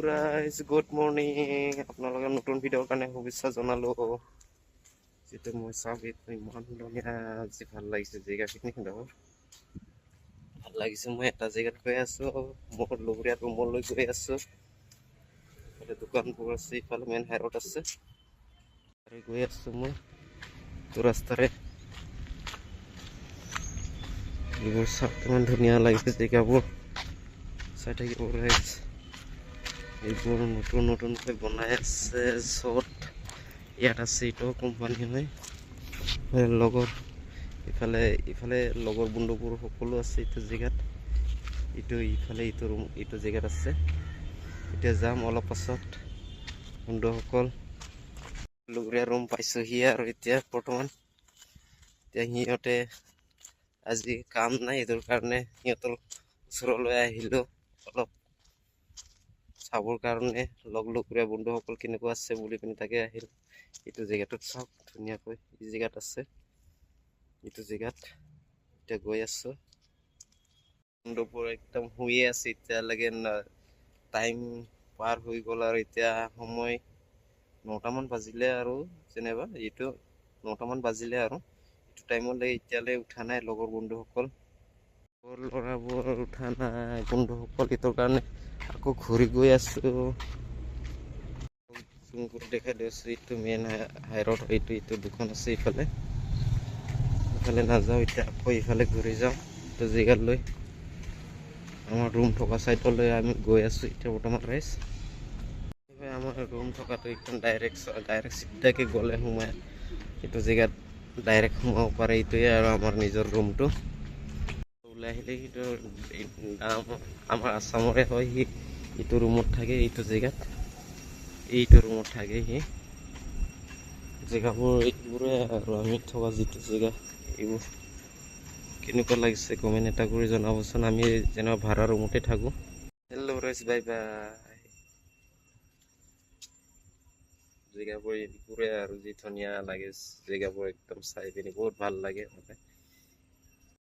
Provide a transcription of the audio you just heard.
Guys good morning. আপোনালোকে নতুন ভিডিঅ'ৰ কাৰণে শুভেচ্ছা জনালো। যিটো মই চাওক এইটো ইমান ধুনীয়া আজি ভাল লাগিছে জেগাখিনি ভাল লাগিছে। মই এটা জেগাত গৈ আছো, মোৰ লগৰীয়া ৰুমলৈ গৈ আছো। ইফালে দোকানবোৰ আছে, ইফালে মেইন হাইৰোড আছে আৰু গৈ আছো মই তো ৰাস্তাৰে। এইবোৰ চাওক ইমান ধুনীয়া লাগিছে জেগাবোৰ চাই থাকিব গাইজ। এইবোৰ নতুন নতুনকৈ বনাই আছে, য'ত ইয়াত আছে এইটো কোম্পানী হয় লগৰ ইফালে ইফালে লগৰ বন্ধুবোৰ সকলো আছে এইটো জেগাত। ইফালে এইটো জেগাত আছে। এতিয়া যাম অলপ পাছত বন্ধুসকল। লগৰীয়া ৰুম পাইছোহি আৰু এতিয়া বৰ্তমান সিহঁতে আজি কাম নাই, এইটোৰ কাৰণে সিহঁতৰ ওচৰলৈ আহিলো অলপ চাবৰ কাৰণে। লগৰীয়া বন্ধুসকল কেনেকুৱা আছে বুলি পিনি তাকে আহিল। এইটো জেগাটোত চাওক ধুনীয়াকৈ এই জেগাত আছে। এইটো জেগাত এতিয়া গৈ আছো। বন্ধুবোৰ একদম শুয়ে আছে এতিয়ালৈকে। টাইম পাৰ হৈ গ'ল আৰু এতিয়া সময় 9টামান বাজিলে আৰু যেনিবা এইটো 9টামান বাজিলে আৰু এইটো টাইমলৈ এতিয়ালৈ উঠা নাই লগৰ বন্ধুসকল। ল'ৰাবোৰ উঠা নাই বন্ধুসকল, এইটোৰ কাৰণে আকৌ ঘূৰি গৈ আছো। দেখাই দিছো এইটো মেইন হাইৰোড। এইটো দোকান আছে ইফালে নাযাওঁ এতিয়া, আকৌ ইফালে ঘূৰি যাওঁ এইটো জেগালৈ। আমাৰ ৰুম থকা চাইডলৈ আমি গৈ আছো এতিয়া বৰ্তমান ৰাইজ। আমাৰ ৰুম থকাটো একদম ডাইৰেক্ট চিধাকৈ গ'লে সোমাই এইটো জেগাত ডাইৰেক্ট সোমাব পাৰে। এইটোৱে আৰু আমাৰ নিজৰ ৰুমটো। ওলাই আহিলে সেইটো আমাৰ আছামৰে হয়। সি এইটো ৰুমত থাকে, এইটো জেগাত এইটো ৰুমত থাকে সি। জেগাবোৰ এইবোৰে আৰু আমি থকা যিটো জেগা এইবোৰ কেনেকুৱা লাগিছে কমেণ্ট এটা কৰি জনাবচোন। আমি যেনিবা ভাড়া ৰুমতে থাকোঁ। হেল্ল' ৰাইজ, বাই বাই। জেগাবোৰ এইবোৰে আৰু যি ধুনীয়া লাগে জেগাবোৰ একদম চাই পিনি বহুত ভাল লাগে।